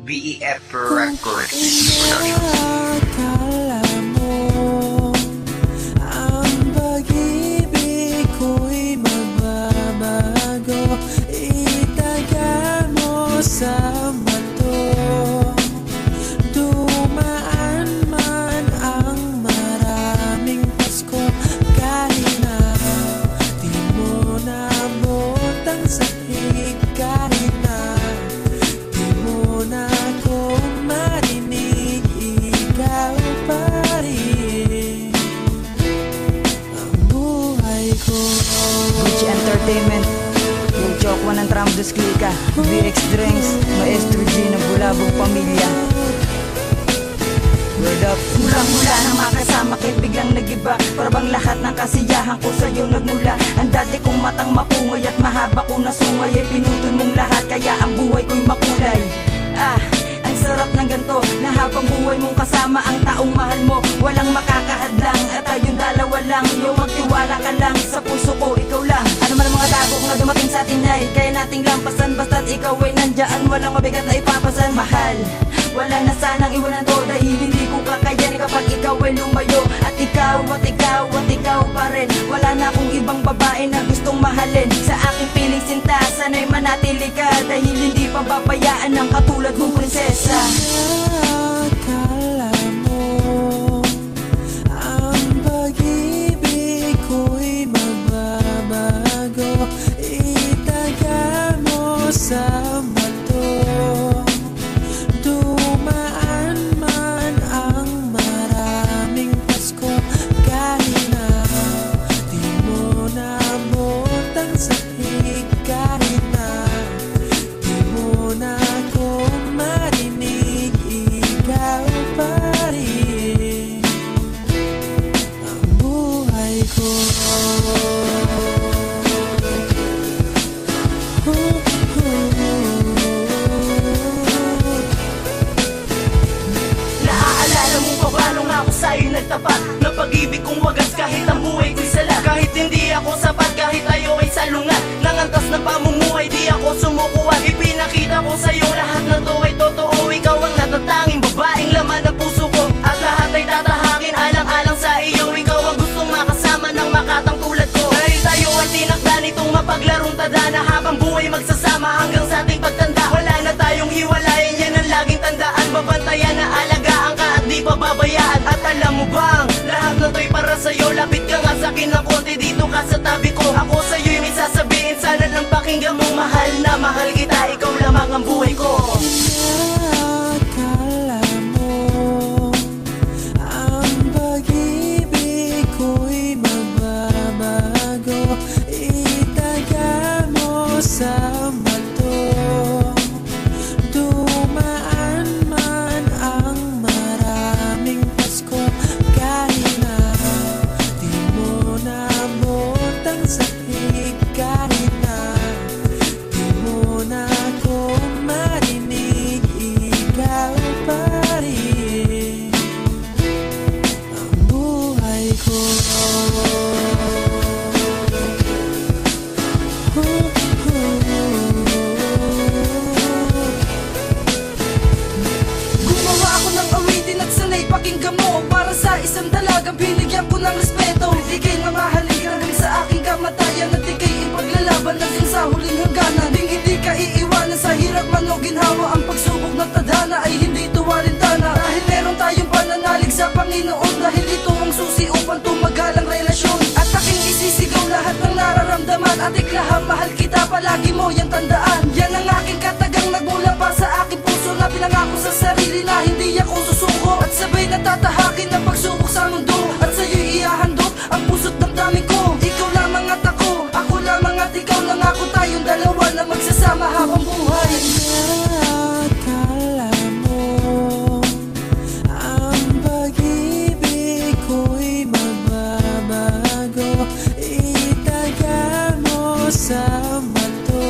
BEF Records Productions. Akala mo ang pag-ibig ko'y magbabago, itaga mo sa bato. Dumaan man ang maraming Pasko, kahit na di mo naabot ang sakit, kahit na di mo na ako marinig, ikaw pa rin ang buhay ko. Gucci Entertainment, yung Chokwa ng Tramdos Klika, VX Drinks, Maestro G ng Bulabong Pamilya. Word up. Mula nang makasama kay biglang nagiba, para bang lahat ng kasiyahan ko sa'yo nagmula. Ang dati kong matang mapungoy at mahaba ko na sungay ay pinutol mong lahat, kaya ang buhay ko'y makulay. Ang sarap ng ganto, na habang buhay mong kasama ang taong mahal mo, walang makakahadlang at tayong dalawa lang. Yung magtiwala ka lang sa puso ko, ikaw lang. Ano man ang mga dagok na dumating sa atin ay kaya nating lampasan, basta't ikaw ay nandyan, walang mabigat na ipapasan. Mahal, wala na sanang iwanan to, dahil hindi ko kakayanin kapag ikaw ay lumayo. At ikaw, at ikaw, at ikaw pa rin. Wala na akong ibang babae na gustong mahalin. Sa aking piling sinta, sana'y manatili ka, dahil hindi pa babayaan ng katulad mong prinsesa. Akala mo ang pag-ibig ko'y magbabago, itaga mo sa bato. Dumaan man ang maraming Pasko, kahit na di mo naabot ang sakit, kahit na di mo na ako marinig, ikaw pa rin ang buhay ko. Naaalala mo pa ba nung ako sa'yo nagtapat, na pag-ibig kong wagas kahit ang buhay ko'y sala. Kahit hindi ako sapat, kahit tayo ay salungat, nangantas na pamumuhay, di ako sumukuha. Ipinakita ko sa'yo lahat na to ay totoo. Ikaw ang natatanging babaeng laman ng puso ko, at lahat ay tatahakin alang-alang sa iyo. Ikaw ang gustong makasama ng makatang tulad ko, dahil tayo ay tinakda nitong mapaglarong tadhana, habang buhay magsasama hanggang sa ating pagtanda. Wala na tayong hiwalayan, yan ang laging tandaan. Babantayan na alagaan ka at di pababayaan. At alam mo bang lahat na to'y para sa'yo? Lapit ka nga sa'kin ng konti, dito ka sa tabi ko. Ako sa'yo'y may sasabihin, sana lang pakinggan mo. Mahal na mahal kita, ikaw lamang ang buhay ko. Akala mo ang pag-ibig ko'y magbabago, itaga mo sa bato. Dumaan man ang maraming Pasko, kahit na di mo naabot ang sakit, kahit na di mo na ako marinig, ikaw pa rin ang buhay ko. Gumawa ako ng awitin at sanay pakinggan mo, para sa isang dalagang binigyan ko ng respeto. Hindi kay mamahalin ka hanggang sa aking kamatayan, at di kay ipaglalaban hanggang sa huling hangganan. Ding hindi ka iiwanan sa hirap man o ginhawa, ang pagsubok ng tadhana ay hindi tuwalintana. Dahil meron tayong pananalig sa Panginoon, dahil ito ang susi upang tumagal ang relasyon. At aking isisigaw lahat ng nararamdaman, at iklahang mahal kita, palagi mo yang tandaan. Yan ang aking katagang nagmula pa sa aking puso, na pinangako sa sarili na hindi ako susuko. At sabay natatahakin ng pagsubok sa mundo, at sa'yo'y ihahandog ang puso't damdamin ko. Ikaw lamang at ako lamang at ikaw lang ako, tayong dalawa na magsasama habang buhay. Akala mo ang pag-ibig ko'y magbabago, itaga mo sa bato.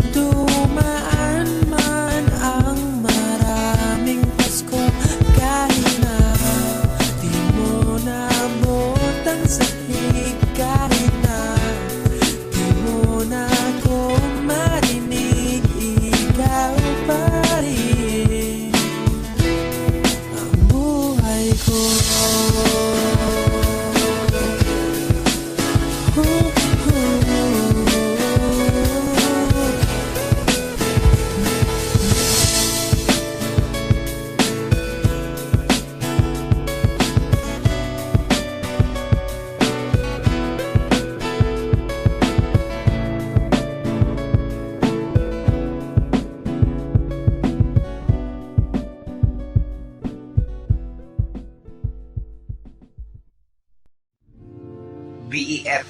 Dumaan man ang maraming Pasko, kahit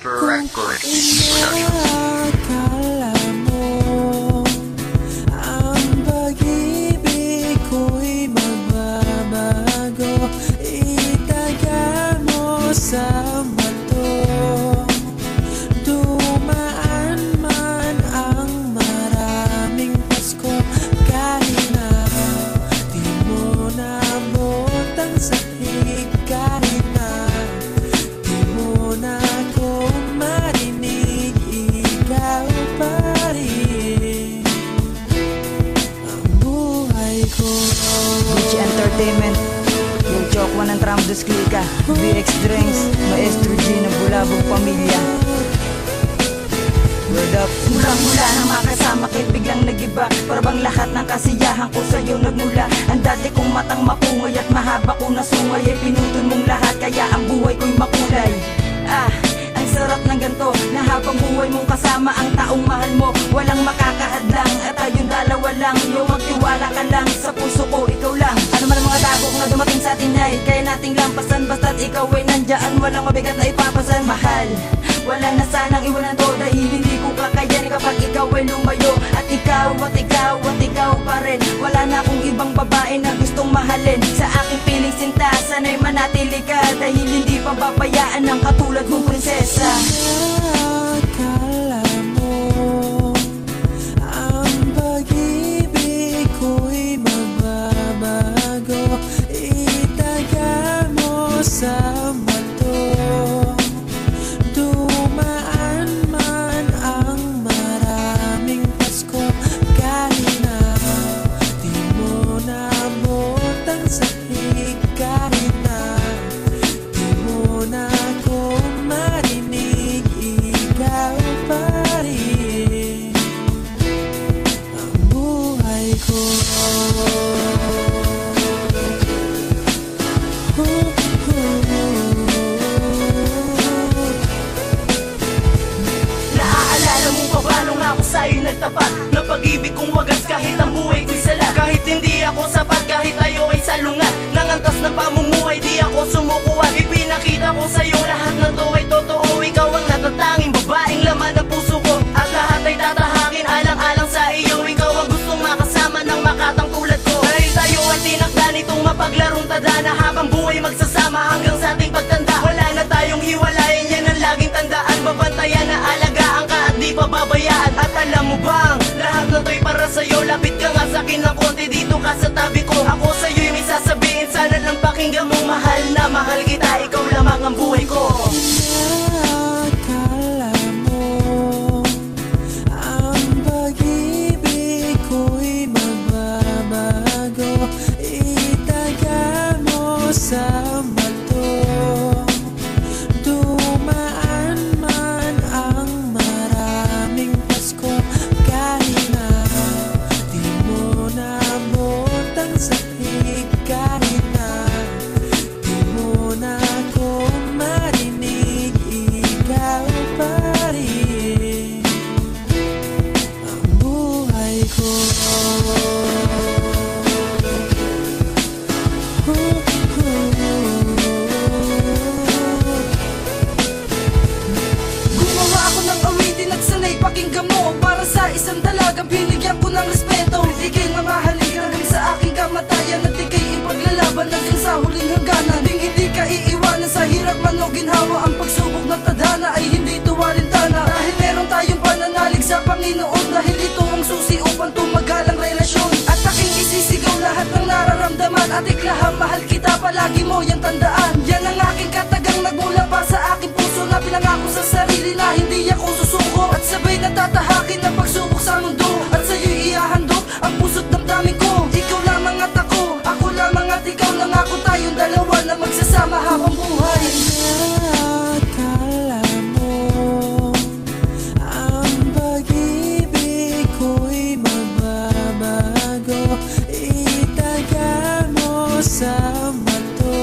Records Production. Akala mo ang pag-ibig ko'y magbabago, itaga mo sa bato. Dumaan man ang maraming Pasko, kahit na di mo nabot ang sakit, kahit na di mo na ako marinig, ikaw pa rin ang buhay ko. Gucci Entertainment, yung Chokwa ng Tramdos Klika, BX Drinks, Maestro G ng Bulabog Pamilya. Word up. Mula nang makasama kit biglang nagiba, para bang lahat ng kasiyahan ko sa'yo nagmula. Ang dati kong matang mapungoy at mahaba ko na sungay ay pinutol mong lahat, kaya ang buhay ko'y makulay. Ang sarap ng ganto, na habang buhay mong kasama ang taong mahal mo, walang makakahadlang at tayong dalawa lang. Yo, magtiwala ka lang, sa puso ko ikaw lang. Ano man ang mga dagok na dumating sa atin ay kaya nating lampasan, basta't ikaw ay nandyan, walang mabigat na ipapasan. Mahal, wala na sanang iwanan to, dahil hindi ko kakayanin kapag ikaw ay lumayo. At ikaw pa rin, wala na akong ibang babae na gustong mahalin. Sa aking piling sinta, sana'y manatili ka, dahil hindi pa babayaan ng katulad mong prinsesa. Akala mo ang pag-ibig ko'y magbabago, itaga mo sa bato. Dumaan man ang maraming Pasko, kahit na di mo nabot ang sakit, kahit na di mo na ako marinig, ikaw pa rin ang buhay ko. Naaalala mo pa ba nung ako sa'yo nagtapat, na pag-ibig kong wagas kahit ang buhay ko'y sala. Kahit hindi ako sapat, kahit tayo ay salungat, nangantas ng pamumuhay, di ako sumukuha. Ipinakita ko sa'yo lahat na to ay totoo. Ikaw ang natatanging babaeng laman ng puso ko, at lahat ay tatahakin alang-alang sa iyo. Ikaw ang gustong makasama ng makatang tulad ko, dahil tayo ay tinakda nitong mapaglarong tadhana, habang buhay magsasama hanggang sa ating pagtanda. Wala na tayong hiwalayan, yan ang laging tandaan. Babantayan na alagaan ka at di pababayaan. At alam mo bang lahat na to'y para sa'yo? Lapit ka nga sa'kin ng konti, dito ka sa tabi ko. Ako sa'yo'y may sasabihin, sana lang pakinggan mo. Mahal na mahal kita, ikaw lamang ang buhay ko. Akala mo ang pag-ibig ko'y magbabago, itaga mo sa bato. Dumaan man ang maraming Pasko, kahit na di mo nabot ang sakit, kahit na di mo na ako marinig, ikaw pa rin ang buhay ko. Gumawa ako ng awitin at sanay pakinggan mo, para sa isang dalagang binigyan ko ng respeto. Hindi kayo mamahalin hanggang sa aking kamatayan, at di kayo ipaglalaban hanggang sa huling hangganan. Ding hindi ka iiwanan sa hirap man o ginhawa, ang pagsubok ng tadhana ay hindi tuwalintana. Dahil meron tayong pananalig sa Panginoon, dahil ito ang susi upang tumagal ang relasyon. At aking isisigaw lahat ng nararamdaman, at iklahang mahal kita, palagi mo yang tandaan. Yan ang aking katagang nagmula pa sa aking puso, na pinangako sa sarili na hindi ako susuko. At sabay natatahakin ng pagsubok sa mundo, at sa'yo'y ihahandog ang puso't damdamin ko. Ikaw lamang at ako lamang at ikaw lang ako, tayong dalawa na magsasama habang buhay. Akala mo ang pag-ibig ko'y magbabago, itaga mo sa bato.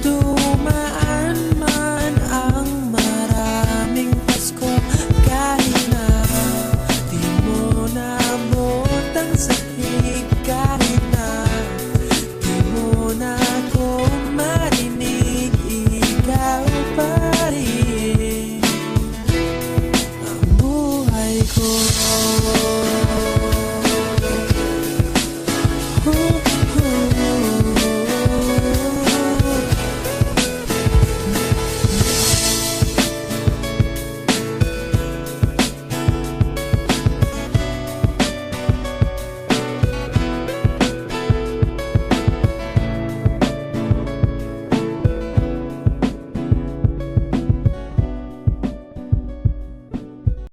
Dumaan man ang maraming Pasko, kahit na di mo nabot ang sakit,